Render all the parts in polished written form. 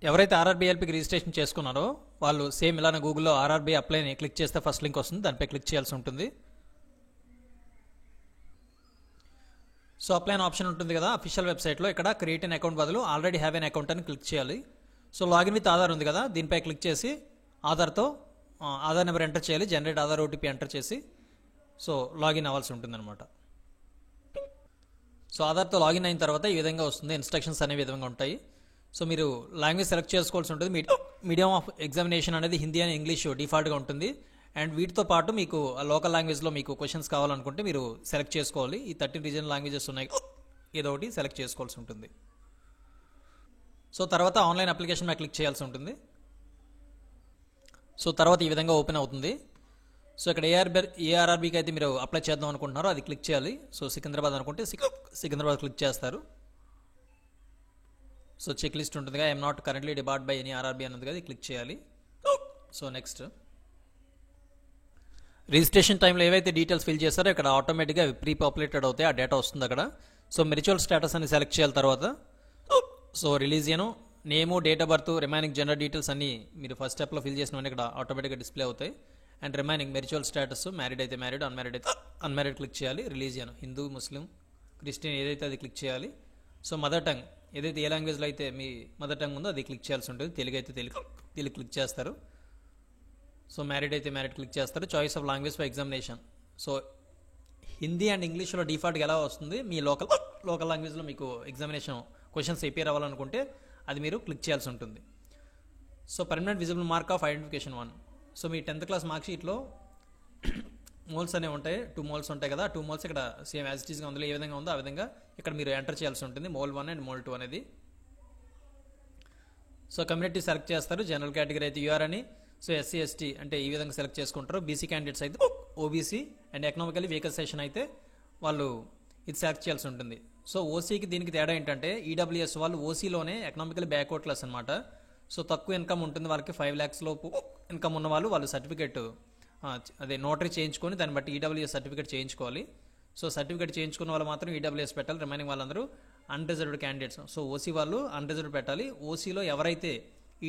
ఎవరైతే ఆర్ఆర్బీఎల్పీకి రిజిస్ట్రేషన్ చేసుకున్నారో వాళ్ళు సేమ్ ఇలానే గూగుల్లో ఆర్ఆర్బీ అప్లైని క్లిక్ చేస్తే ఫస్ట్ లింక్ వస్తుంది, దానిపై క్లిక్ చేయాల్సి ఉంటుంది. సో అప్లై అనే ఆప్షన్ ఉంటుంది కదా అఫీషియల్ వెబ్సైట్లో, ఇక్కడ క్రియేట్ అన్ అకౌంట్ బదులు ఆల్రెడీ హ్యావ్ ఎన్ అకౌంట్ అని క్లిక్ చేయాలి. సో లాగిన్ విత్ ఆధార్ ఉంది కదా, దీనిపై క్లిక్ చేసి ఆధార్తో ఆధార్ నెంబర్ ఎంటర్ చేయాలి, జనరేట్ ఆధార్ ఓటీపీ ఎంటర్ చేసి సో లాగిన్ అవ్వాల్సి ఉంటుంది అనమాట. సో ఆధార్తో లాగిన్ అయిన తర్వాత ఈ విధంగా వస్తుంది, ఇన్స్ట్రక్షన్స్ అనేవి విధంగా ఉంటాయి. సో మీరు లాంగ్వేజ్ సెలెక్ట్ చేసుకోవాల్సి ఉంటుంది. మీడియం ఆఫ్ ఎగ్జామినేషన్ అనేది హిందీ అండ్ ఇంగ్లీష్ డిఫాల్ట్గా ఉంటుంది. అండ్ వీటితో పాటు మీకు లోకల్ లాంగ్వేజ్లో మీకు క్వశ్చన్స్ కావాలనుకుంటే మీరు సెలెక్ట్ చేసుకోవాలి. ఈ 13 రీజనల్ లాంగ్వేజెస్ ఉన్నాయి, ఏదో ఒకటి సెలెక్ట్ చేసుకోవాల్సి ఉంటుంది. సో తర్వాత ఆన్లైన్ అప్లికేషన్ మీద క్లిక్ చేయాల్సి ఉంటుంది. సో తర్వాత ఈ విధంగా ఓపెన్ అవుతుంది. సో ఇక్కడ ఏఆర్ఆర్బీకి అయితే మీరు అప్లై చేద్దాం అనుకుంటున్నారో అది క్లిక్ చేయాలి. సో సికింద్రాబాద్ అనుకుంటే సికింద్రాబాద్ క్లిక్ చేస్తారు. సో చెక్ లిస్ట్ ఉంటుందిగా, I'm not currently debarred by any RRB అన్నది కదా, క్లిక్ చేయాలి. సో నెక్స్ట్ రిజిస్ట్రేషన్ టైంలో ఏవైతే డీటెయిల్స్ ఫిల్ చేస్తారో ఇక్కడ ఆటోమేటిక్గా ప్రీ పాపులేటెడ్ అవుతాయి, ఆ డేటా వస్తుంది అక్కడ. సో మెరిచువల్ స్టేటస్ అని సెలెక్ట్ చేయాలి. తర్వాత so religion, name, date of birth, remaining gender details అన్ని మీరు ఫస్ట్ స్టెప్లో ఫిల్ చేసినవన్నీ ఇక్కడ ఆటోమేటిక్గా డిస్ప్లే అవుతాయి. అండ్ రిమైనింగ్ మెరిచువల్ స్టేటస్, మ్యారీడ్ అయితే మ్యారీడ్, అన్మ్యారీడ్ అయితే అన్మ్యారీడ్ క్లిక్ చేయాలి. రిలీజియన్ హిందూ, ముస్లిం, క్రిస్టియన్ ఏదైతే అది క్లిక్ చేయాలి. సో మదర్ టంగ్ ఏదైతే ఏ లాంగ్వేజ్లో అయితే మీ మదర్ టంగ్ ఉందో అది క్లిక్ చేయాల్సి ఉంటుంది. తెలుగు అయితే తెలుగు క్లిక్ చేస్తారు. సో మ్యారీడ్ అయితే మ్యారీడ్ క్లిక్ చేస్తారు. Choice of language for examination, so Hindi and ఇంగ్లీష్లో డిఫాల్ట్గా ఎలా వస్తుంది, మీ లోకల్ లాంగ్వేజ్లో మీకు ఎగ్జామినేషన్ క్వశ్చన్స్ ఎపియర్ అవ్వాలనుకుంటే అది మీరు క్లిక్ చేయాల్సి ఉంటుంది. So permanent visible mark of identification 1. So me 10th class mark షీట్లో మోల్స్ అనేవి ఉంటాయి, 2 మోల్స్ ఉంటాయి కదా, 2 మోల్స్ ఇక్కడ సేమ్ యాజ్ ఇట్ ఈస్గా ఉందో ఏ విధంగా ఉందో ఆ విధంగా ఇక్కడ మీరు ఎంటర్ చేయాల్సి ఉంటుంది. మోల్ 1 అండ్ మోల్ 2 అనేది. సో కమ్యూనిటీ సెలెక్ట్ చేస్తారు, జనరల్ కేటగిరీ అయితే యూఆర్ అని, సో ఎస్సీ ఎస్టీ అంటే ఈ విధంగా సెలెక్ట్ చేసుకుంటారు. బీసీ క్యాండిడేట్స్ అయితే OBC and economically weaker section అయితే వాళ్ళు ఇది సెలెక్ట్ చేయాల్సి ఉంటుంది. సో ఓసీకి దీనికి తేడా ఏంటంటే ఈడబ్ల్యూఎస్ వాళ్ళు ఓసీలోనే ఎకనామికలీ బ్యాక్వర్డ్ క్లాస్ అనమాట. సో తక్కువ ఇన్కమ్ ఉంటుంది వాళ్ళకి, 5 lakhs లోపు ఇన్కమ్ ఉన్న వాళ్ళు సర్టిఫికేట్ అదే నోటరీ చేయించుకొని దాన్ని బట్టి ఈడబ్ల్యూఎస్ సర్టిఫికేట్ చేయించుకోవాలి. సో సర్టిఫికేట్ చేయించుకున్న వాళ్ళు మాత్రం ఈడబ్ల్యూఎస్ పెట్టాలి, రిమైనింగ్ వాళ్ళందరూ అన్రిజర్వ్డ్ క్యాండిడేట్స్. సో ఓసీ వాళ్ళు అన్రిజర్వ్డ్ పెట్టాలి. ఓసీలో ఎవరైతే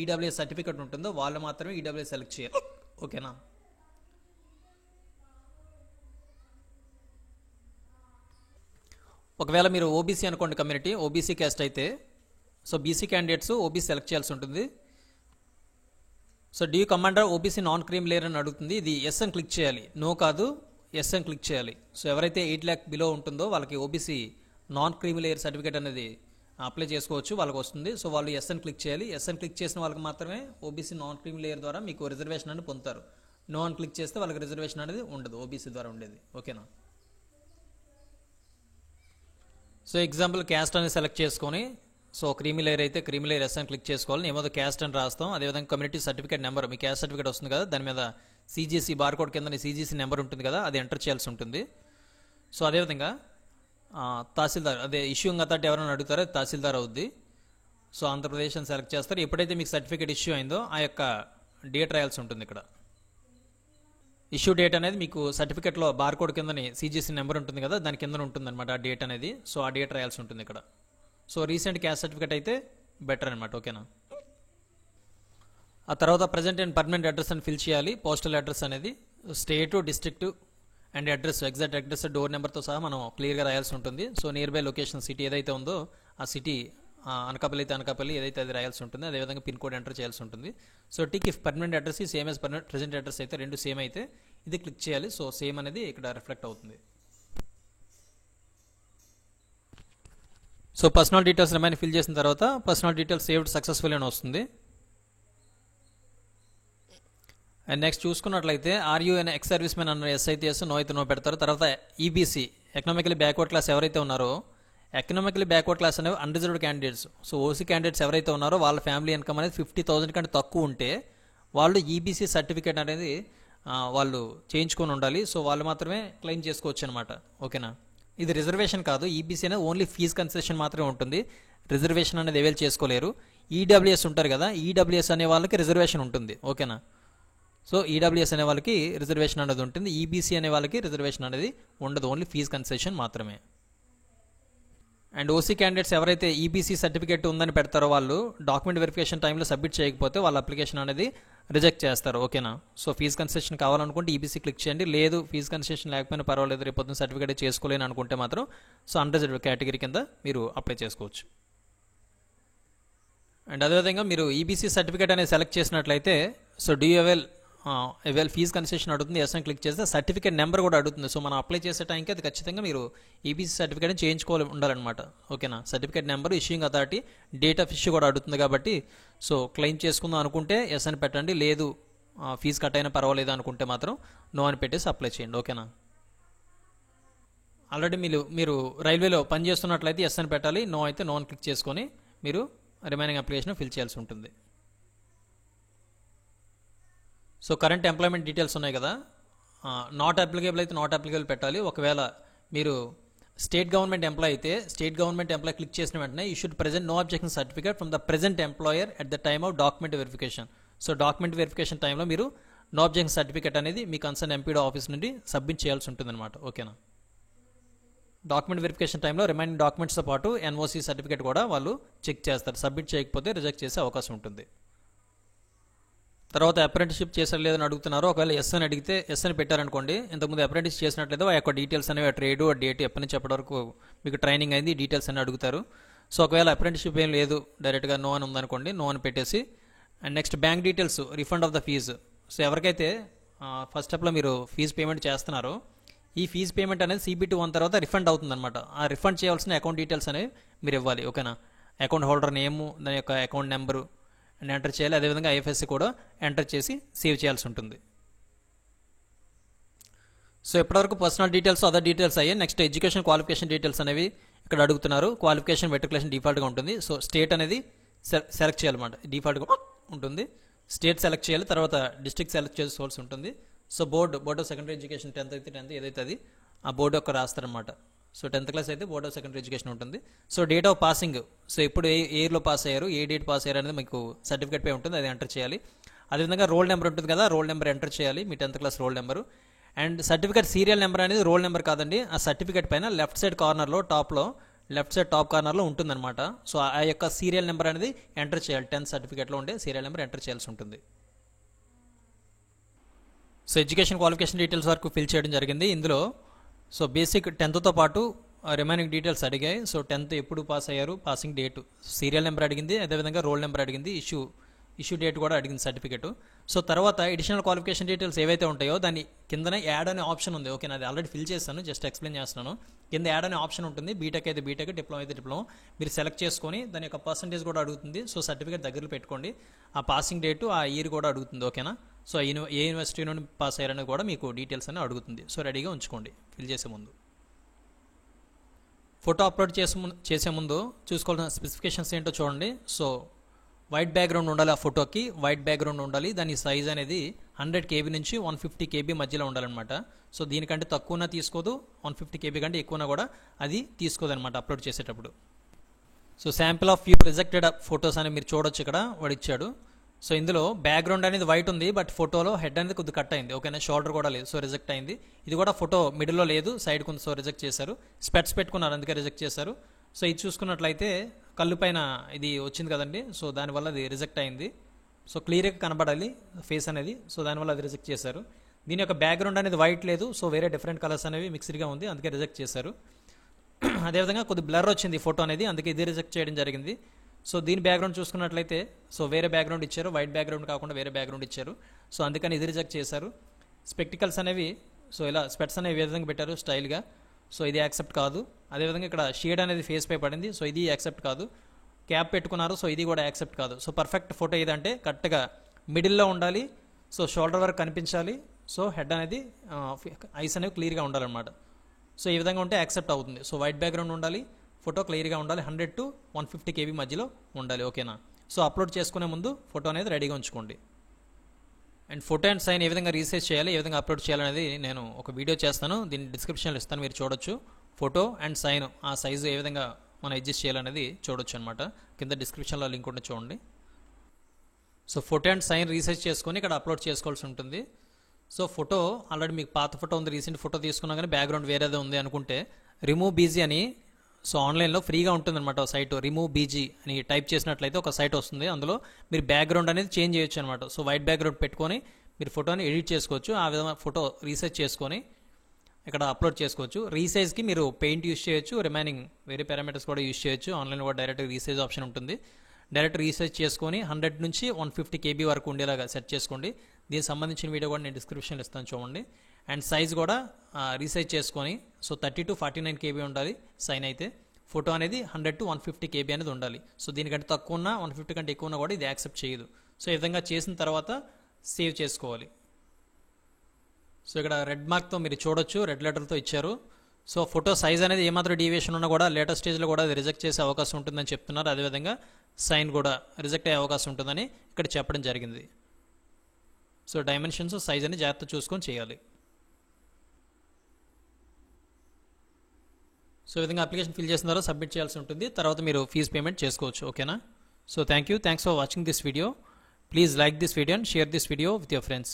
ఈడబ్ల్యూఎస్ సర్టిఫికేట్ ఉంటుందో వాళ్ళు మాత్రమే ఈడబ్ల్యూఎస్ సెలెక్ట్ చేయాలి. ఓకేనా? ఒకవేళ మీరు ఓబీసీ అనుకోండి, కమ్యూనిటీ ఓబీసీ క్యాస్ట్ అయితే so BC candidates OBC select చేయాల్సి ఉంటుంది. So the commander OBC non cream layer అని అడుగుతుంది, ఇది ఎస్ అని క్లిక్ చేయాలి, నో కాదు ఎస్ అని క్లిక్ చేయాలి. సో ఎవరైతే 8 lakh బిలో ఉంటుందో వాళ్ళకి OBC non cream layer certificate అనేది అప్లై చేసుకోవచ్చు, వాళ్ళకి వస్తుంది. సో వాళ్ళు ఎస్ అని క్లిక్ చేయాలి. ఎస్ అని క్లిక్ చేసిన వాళ్ళకి మాత్రమే ఓబీసీ నాన్ క్రీమ్ లేయర్ ద్వారా మీకు రిజర్వేషన్ అనేది పొందుతారు. నో అని క్లిక్ చేస్తే వాళ్ళకి రిజర్వేషన్ అనేది ఉండదు, ఓబీసీ ద్వారా ఉండేది. ఓకేనా? సో ఎగ్జాంపుల్ క్యాస్ట్ అనేది సెలెక్ట్ చేసుకొని సో క్రీమీ లేయర్ అయితే క్రీమీ లేయర్ ఎస్ అని క్లిక్ చేసుకోవాలి, ఏమో క్యాస్ట్ అని రాస్తాం. అదేవిధంగా కమ్యూనిటీ సర్టిఫికేట్ నెంబర్, మీ క్యాస్ట్ సర్టిఫికేట్ వస్తుంది కదా, దాని మీద సిజిసి బార్కోడ్ కింద సిజిసి నెంబర్ ఉంటుంది కదా, అది ఎంటర్ చేయాల్సి ఉంటుంది. సో అదేవిధంగా తహసీల్దార్, అదే ఇష్యూయింగ్ అథారిటీ ఎవరైనా అడుగుతారో తహసీల్దార్ అవుద్ది. సో ఆంధ్రప్రదేశ్ అని సెలెక్ట్ చేస్తారు. ఎప్పుడైతే మీకు సర్టిఫికేట్ ఇష్యూ అయిందో ఆ యొక్క డేట్ రాయాల్సి ఉంటుంది. ఇక్కడ ఇష్యూ డేట్ అనేది మీకు సర్టిఫికేట్లో బార్కోడ్ కిందని సిజిసి నెంబర్ ఉంటుంది కదా, దాని కింద ఉంటుంది అనమాట ఆ డేట్ అనేది. సో ఆ డేట్ రాయాల్సి ఉంటుంది ఇక్కడ. సో రీసెంట్ క్యాస్ట్ సర్టిఫికేట్ అయితే బెటర్ అనమాట. ఓకేనా? ఆ తర్వాత ప్రజెంట్ అండ్ పర్మనెంట్ అడ్రస్ అని ఫిల్ చేయాలి. పోస్టల్ అడ్రస్ అనేది state, district and address, exact address, door నెంబర్తో సహా మనం క్లియర్గా రాయాల్సి ఉంటుంది. So nearby location city ఏదైతే ఉందో ఆ సిటీ, అనకాపల్లి అయితే అనకాపల్లి ఏదైతే అది రాయాల్సి ఉంటుంది. అదేవిధంగా పిన్ కోడ్ ఎంటర్ చేయాల్సి ఉంటుంది. So tick if permanent address ఈ సేమ్ యాజ్ ప్రజెంట్ అడ్రస్ అయితే రెండు సేమ్ అయితే ఇది క్లిక్ చేయాలి. సో సేమ్ అనేది ఇక్కడ రిఫ్లెక్ట్ అవుతుంది. So personal details remain fill చేసిన తర్వాత పర్సనల్ డీటెయిల్స్ సేవ్డ్ సక్సెస్ఫుల్ అని వస్తుంది. అండ్ నెక్స్ట్ చూసుకున్నట్లయితే ఆర్యూఎన్ ఎక్స్ సర్వీస్ మెన్ అన్న ఎస్ అయితే ఎస్, నో అయితే నో పెడతారు. తర్వాత ఈబీసీ ఎకనామికలీ బ్యాక్వర్డ్ క్లాస్ ఎవరైతే ఉన్నారో, ఎకనామికలీ బ్యాక్వర్డ్ క్లాస్ అనేవి unreserved candidates. So OC candidates ఎవరైతే ఉన్నారో వాళ్ళ ఫ్యామిలీ ఇన్కమ్ అనేది 50,000 కంటే తక్కువ ఉంటే వాళ్ళు ఈబీసీ సర్టిఫికేట్ అనేది వాళ్ళు చేయించుకొని ఉండాలి. సో వాళ్ళు మాత్రమే క్లెయిమ్ చేసుకోవచ్చు అనమాట. ఓకేనా? ఇది రిజర్వేషన్ కాదు, ఈబీసీ అనేది ఓన్లీ ఫీజ్ కన్సెషన్ మాత్రమే ఉంటుంది, రిజర్వేషన్ అనేది అవైల్ చేసుకోలేరు. ఈడబ్ల్యూఎస్ ఉంటారు కదా, ఈడబ్ల్యూఎస్ అనే వాళ్ళకి రిజర్వేషన్ ఉంటుంది. ఓకేనా? సో ఈడబ్ల్యూఎస్ అనే వాళ్ళకి రిజర్వేషన్ అనేది ఉంటుంది, ఈబీసీ అనే వాళ్ళకి రిజర్వేషన్ అనేది ఉండదు, ఓన్లీ ఫీజ్ కన్సెషన్ మాత్రమే. అండ్ ఓసీ క్యాండిడేట్స్ ఎవరైతే ఈబీసీ సర్టిఫికేట్ ఉందని పెడతారో వాళ్ళు డాక్యుమెంట్ వెరిఫికేషన్ టైంలో సబ్మిట్ చేయకపోతే వాళ్ళ అప్లికేషన్ అనేది రిజెక్ట్ చేస్తారు. ఓకేనా. సో ఫీజు కన్సెషన్ కావాలనుకుంటే ఈబీసీ క్లిక్ చేయండి. లేదు ఫీజు కన్సెషన్ లేకపోయినా పర్వాలేదు, రేపు పొద్దున్న సర్టిఫికేట్ చేసుకోలేని అనుకుంటే మాత్రం సో అన్రిజర్వ్డ్ కేటగిరీ కింద మీరు అప్లై చేసుకోవచ్చు. అండ్ అదేవిధంగా మీరు ఈబీసీ సర్టిఫికేట్ అనేది సెలెక్ట్ చేసినట్లయితే so do avail fee concession అడుగుతుంది. ఎస్ అని క్లిక్ చేస్తే సర్టిఫికేట్ నెంబర్ కూడా అడుగుతుంది. సో మనం అప్లై చేసే టైంకి అది ఖచ్చితంగా మీరు ఈబీసీ సర్టిఫికేట్ చేయించుకోవాలి ఉండాలన్నమాట. ఓకేనా. Certificate number, issuing authority, date of issue కూడా అడుగుతుంది కాబట్టి సో క్లెయిమ్ చేసుకుందాం అనుకుంటే ఎస్ అని పెట్టండి. లేదు ఫీజు కట్ అయినా పర్వాలేదు అనుకుంటే మాత్రం నో అని పెట్టేసి అప్లై చేయండి. ఓకేనా. ఆల్రెడీ మీరు రైల్వేలో పనిచేస్తున్నట్లయితే ఎస్ అని పెట్టాలి. నో అయితే నో అని క్లిక్ చేసుకొని మీరు రిమైనింగ్ అప్లికేషన్ ఫిల్ చేయాల్సి ఉంటుంది. సో కరెంట్ ఎంప్లాయ్మెంట్ డీటెయిల్స్ ఉన్నాయి కదా, నాట్ అప్లికేబుల్ అయితే నాట్ అప్లికేబుల్ పెట్టాలి. ఒకవేళ మీరు స్టేట్ గవర్నమెంట్ ఎంప్లాయ్ అయితే స్టేట్ గవర్నమెంట్ ఎంప్లాయ్ క్లిక్ చేసిన వెంటనే you should present no objection certificate from the present employer at the time of document verification. So document verification టైంలో మీరు నో అబ్జెక్షన్ సర్టిఫికేట్ అనేది మీ కన్సర్న్ ఎంపీడీ ఆఫీస్ నుండి submit చేయాల్సి ఉంటుంది అనమాట. ఓకేనా. డాక్యుమెంట్ వెరిఫికేషన్ టైంలో రిమైనింగ్ డాక్యుమెంట్స్తో పాటు ఎన్ఓసీ సర్టిఫికేట్ కూడా వాళ్ళు చెక్ చేస్తారు. సబ్మిట్ చేయకపోతే రిజెక్ట్ చేసే అవకాశం ఉంటుంది. తర్వాత అప్రెంటిస్షిప్ చేసారు లేదని అడుగుతున్నారు. ఒకవేళ ఎస్ అని అడిగితే ఎస్ అని పెట్టారనుకోండి, ఇంతకుముందు అప్రెంటిస్ చేసినట్లయితే ఆ యొక్క డీటెయిల్స్ అనేవి, ఆ ట్రేడ్, ఆ డేట్, ఎప్పటి నుంచి ఎప్పటి వరకు మీకు ట్రైనింగ్ అయింది, డీటెయిల్స్ అని అడుగుతారు. సో ఒకవేళ అప్రెంటిస్షిప్ ఏం లేదు, డైరెక్ట్గా నో అని ఉందనుకోండి, నో అని పెట్టేసి and next bank details, refund of the fee. So ఎవరికైతే ఫస్ట్ స్టెప్లో మీరు ఫీజు పేమెంట్ చేస్తున్నారో ఈ ఫీజు పేమెంట్ అనేది CBT1 తర్వాత రిఫండ్ అవుతుందన్నమాట. ఆ రిఫండ్ చేయాల్సిన అకౌంట్ డీటెయిల్స్ అనేవి మీరు ఇవ్వాలి. ఓకేనా. అకౌంట్ హోల్డర్ నేము, దాని యొక్క అకౌంట్ నెంబరు అండ్ ఎంటర్ చేయాలి. అదేవిధంగా IFSC కూడా ఎంటర్ చేసి సేవ్ చేయాల్సి ఉంటుంది. సో ఇప్పటివరకు పర్సనల్ డీటెయిల్స్, అదర్ డీటెయిల్స్ అయ్యాయి. నెక్స్ట్ ఎడ్యుకేషన్ క్వాలిఫికేషన్ డీటెయిల్స్ అనేవి ఇక్కడ అడుగుతున్నారు. క్వాలిఫికేషన్ మెట్రికులేషన్ డిఫాల్ట్గా ఉంటుంది. సో స్టేట్ అనేది సెలెక్ట్ చేయాలన్నమాట, డిఫాల్ట్గా ఉంటుంది. స్టేట్ సెలెక్ట్ చేయాలి, తర్వాత డిస్ట్రిక్ట్ సెలెక్ట్ చేసుకోవాల్సి ఉంటుంది. So board of secondary education 10th అయితే 10th ఏదైతే అది ఆ బోర్డు యొక్క రాస్తారనమాట. సో 10th క్లాస్ అయితే బోర్డ్ ఆఫ్ సెకండరీ ఎడ్యుకేషన్ ఉంటుంది. So date of passing, so ఇప్పుడు ఏ ఇయర్లో పాస్ అయ్యారు, ఏ డేట్ పాస్ అయ్యారు అనేది మీకు సర్టిఫికేట్ పై ఉంటుంది, అది ఎంటర్ చేయాలి. అదేవిధంగా రోల్ నెంబర్ ఉంటుంది కదా, రోల్ నెంబర్ ఎంటర్ చేయాలి, మీ 10th class roll number. And certificate serial number అనేది రోల్ నెంబర్ కాదండి, ఆ సర్టిఫికేట్ పైన లెఫ్ట్ సైడ్ కార్నర్లో లెఫ్ట్ సైడ్ టాప్ కార్నర్లో ఉంటుందన్నమాట. సో ఆ యొక్క సీరియల్ నెంబర్ అనేది ఎంటర్ చేయాలి. 10th సర్టిఫికేట్లో ఉండే సీరియల్ నెంబర్ ఎంటర్ చేయాల్సి ఉంటుంది. సో ఎడ్యుకేషన్ క్వాలిఫికేషన్ డీటెయిల్స్ వరకు ఫిల్ చేయడం జరిగింది. ఇందులో సో బేసిక్ 10thతో పాటు రిమైనింగ్ డీటెయిల్స్ అడిగాయి. సో 10th ఎప్పుడు పాస్ అయ్యారు, పాసింగ్ డేటు, సీరియల్ నెంబర్ అడిగింది, అదేవిధంగా రోల్ నెంబర్ అడిగింది, ఇష్యూ డేట్ కూడా అడిగింది సర్టిఫికేట్. సో తర్వాత ఎడిషనల్ క్వాలిఫికేషన్ డీటెయిల్స్ ఏవైతే ఉంటాయో దాని కిందనే యాడ్ అనే ఆప్షన్ ఉంది. ఓకే, అది ఆల్రెడీ ఫిల్ చేస్తాను, జస్ట్ ఎక్స్ప్లెయిన్ చేస్తున్నాను. కింద యాడ్ అనే ఆప్షన్ ఉంటుంది. బీటెక్ అయితే బీటెక్, డిప్లొమా అయితే డిప్లొమా, మీరు సెలెక్ట్ చేసుకొని దాని యొక్క పర్సంటేజ్ కూడా అడుగుతుంది. సో సర్టిఫికేట్ దగ్గర పెట్టుకోండి. ఆ పాసింగ్ డేటు, ఆ ఇయర్ కూడా అడుగుతుంది. ఓకేనా. సో ఏ యూనివర్సిటీ నుండి పాస్ అయ్యారని కూడా మీకు డీటెయిల్స్ అని అడుగుతుంది. సో రెడీగా ఉంచుకోండి ఫిల్ చేసే ముందు. ఫోటో అప్లోడ్ చేసే ముందు చూసుకోవాల్సిన స్పెసిఫికేషన్స్ ఏంటో చూడండి. సో వైట్ బ్యాక్గ్రౌండ్ ఉండాలి, ఆ ఫోటోకి వైట్ బ్యాక్గ్రౌండ్ ఉండాలి. దాని సైజ్ అనేది 100 KB నుంచి 150 KB మధ్యలో ఉండాలన్నమాట. సో దీనికంటే తక్కువనా తీసుకోదు, 150 KB కంటే ఎక్కువనా కూడా అది తీసుకోదన్నమాట అప్లోడ్ చేసేటప్పుడు. So sample of few rejected photos అని మీరు చూడొచ్చు, ఇక్కడ వాడు ఇచ్చాడు. సో ఇందులో బ్యాక్గ్రౌండ్ అనేది వైట్ ఉంది, బట్ ఫోటోలో హెడ్ అనేది కొద్దిగా కట్ అయింది. ఓకేనా, షోల్డర్ కూడా లేదు, సో రిజెక్ట్ అయింది. ఇది కూడా ఫోటో మిడిల్లో లేదు, సైడ్ కొంత, సో రిజెక్ట్ చేశారు. స్పెట్స్ పెట్టుకున్నారు, అందుకే రిజెక్ట్ చేశారు. సో ఇది చూసుకున్నట్లయితే కళ్ళు పైన ఇది వచ్చింది కదండి, సో దానివల్ల అది రిజెక్ట్ అయింది. సో క్లియర్గా కనబడాలి ఫేస్ అనేది, సో దానివల్ల అది రిజెక్ట్ చేశారు. దీని యొక్క బ్యాక్గ్రౌండ్ అనేది వైట్ లేదు, సో వేరే డిఫరెంట్ కలర్స్ అనేవి మిక్స్డ్గా ఉంది, అందుకే రిజెక్ట్ చేశారు. అదేవిధంగా కొద్ది బ్లర్ వచ్చింది ఫోటో అనేది, అందుకే ఇది రిజెక్ట్ చేయడం జరిగింది. సో దీని బ్యాక్గ్రౌండ్ చూసుకున్నట్లయితే సో వేరే బ్యాక్గ్రౌండ్ ఇచ్చారు, వైట్ బ్యాక్గ్రౌండ్ కాకుండా వేరే బ్యాక్గ్రౌండ్ ఇచ్చారు. సో అందుకని ఇది రిజెక్ట్ చేశారు. స్పెక్టికల్స్ అనేవి సో ఇలా స్పెట్స్ అనేవి ఏ విధంగా పెట్టారు స్టైల్గా, సో ఇది యాక్సెప్ట్ కాదు. అదేవిధంగా ఇక్కడ షేడ్ అనేది ఫేస్ పై పడింది, సో ఇది యాక్సెప్ట్ కాదు. క్యాప్ పెట్టుకున్నారు, సో ఇది కూడా యాక్సెప్ట్ కాదు. సో పర్ఫెక్ట్ ఫోటో ఏదంటే కరెక్ట్గా మిడిల్లో ఉండాలి, సో షోల్డర్ వరకు కనిపించాలి, సో హెడ్ అనేది ఐస్ అనేవి క్లియర్గా ఉండాలన్నమాట. సో ఈ విధంగా ఉంటే యాక్సెప్ట్ అవుతుంది. సో వైట్ బ్యాక్గ్రౌండ్ ఉండాలి, ఫోటో క్లియర్గా ఉండాలి, 100 to 150 KB మధ్యలో ఉండాలి. ఓకేనా. సో అప్లోడ్ చేసుకునే ముందు ఫోటో అనేది రెడీగా ఉంచుకోండి. అండ్ ఫోటో అండ్ సైన్ ఏ విధంగా రీసైజ్ చేయాలి, ఏ విధంగా అప్లోడ్ చేయాలనేది నేను ఒక వీడియో చేస్తాను, దీన్ని డిస్క్రిప్షన్లో ఇస్తాను, మీరు చూడొచ్చు. ఫోటో అండ్ సైన్ ఆ సైజు ఏ విధంగా మనం అడ్జస్ట్ చేయాలనేది చూడొచ్చు అనమాట. కింద డిస్క్రిప్షన్లో లింక్ ఉంటే చూడండి. So photo and sign resize చేసుకొని ఇక్కడ అప్లోడ్ చేసుకోవాల్సి ఉంటుంది. సో ఫోటో ఆల్రెడీ మీకు పాత ఫోటో ఉంది, రీసెంట్ ఫోటో తీసుకున్నా కానీ బ్యాక్గ్రౌండ్ వేరేదే ఉంది అనుకుంటే రిమూవ్ బీజీ అని సో ఆన్లైన్లో ఫ్రీగా ఉంటుందన్నమాట సైట్ రిమూవ్ బీజీ అని టైప్ చేసినట్లయితే ఒక సైట్ వస్తుంది. అందులో మీరు బ్యాక్గ్రౌండ్ అనేది చేంజ్ చేయొచ్చు అనమాట. సో వైట్ బ్యాక్గ్రౌండ్ పెట్టుకొని మీరు ఫోటోని ఎడిట్ చేసుకోవచ్చు. ఆ విధంగా ఫోటో రీసైజ్ చేసుకొని ఇక్కడ అప్లోడ్ చేసుకోవచ్చు. రీసైజ్కి మీరు పెయింట్ యూస్ చేయొచ్చు, రిమైనింగ్ వేరే పారామీటర్స్ కూడా యూస్ చేయొచ్చు. ఆన్లైన్లో కూడా డైరెక్ట్ రీసైజ్ ఆప్షన్ ఉంటుంది. డైరెక్ట్ రీసైజ్ చేసుకొని 100 నుంచి 150 KB వరకు ఉండేలాగా సెట్ చేసుకోండి. దీనికి సంబంధించిన వీడియో కూడా నేను డిస్క్రిప్షన్లో ఇస్తాను చూడండి. అండ్ సైజ్ కూడా రీసైజ్ చేసుకొని సో 30 to 49 KB ఉండాలి సైన్ అయితే. ఫోటో అనేది 100 to 150 KB అనేది ఉండాలి. సో దీనికంటే తక్కువ ఉన్నా 150 కంటే ఎక్కువ ఉన్నా కూడా ఇది యాక్సెప్ట్ చేయదు. సో ఈ విధంగా చేసిన తర్వాత సేవ్ చేసుకోవాలి. సో ఇక్కడ రెడ్ మార్క్తో మీరు చూడొచ్చు, రెడ్ లెటర్తో ఇచ్చారు. సో ఫోటో సైజ్ అనేది ఏమాత్రం డీవియేషన్ ఉన్నా కూడా లేటర్ స్టేజ్లో కూడా అది రిజెక్ట్ చేసే అవకాశం ఉంటుందని చెప్తున్నారు. అదేవిధంగా సైన్ కూడా రిజెక్ట్ అయ్యే అవకాశం ఉంటుందని ఇక్కడ చెప్పడం జరిగింది. సో డైమెన్షన్స్ సైజ్ అని జాగ్రత్త చూసుకొని చేయాలి. సో ఈ విధంగా అప్లికేషన్ ఫిల్ చేసిన తర్వాత సబ్మిట్ చేయాల్సి ఉంటుంది. తర్వాత మీరు ఫీజ్ పేమెంట్ చేసుకోవచ్చు. ఓకేనా? So thanks for watching this video. Please like this video and share this video with your friends.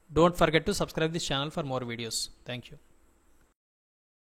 Don't forget to subscribe this channel for more videos. Thank you.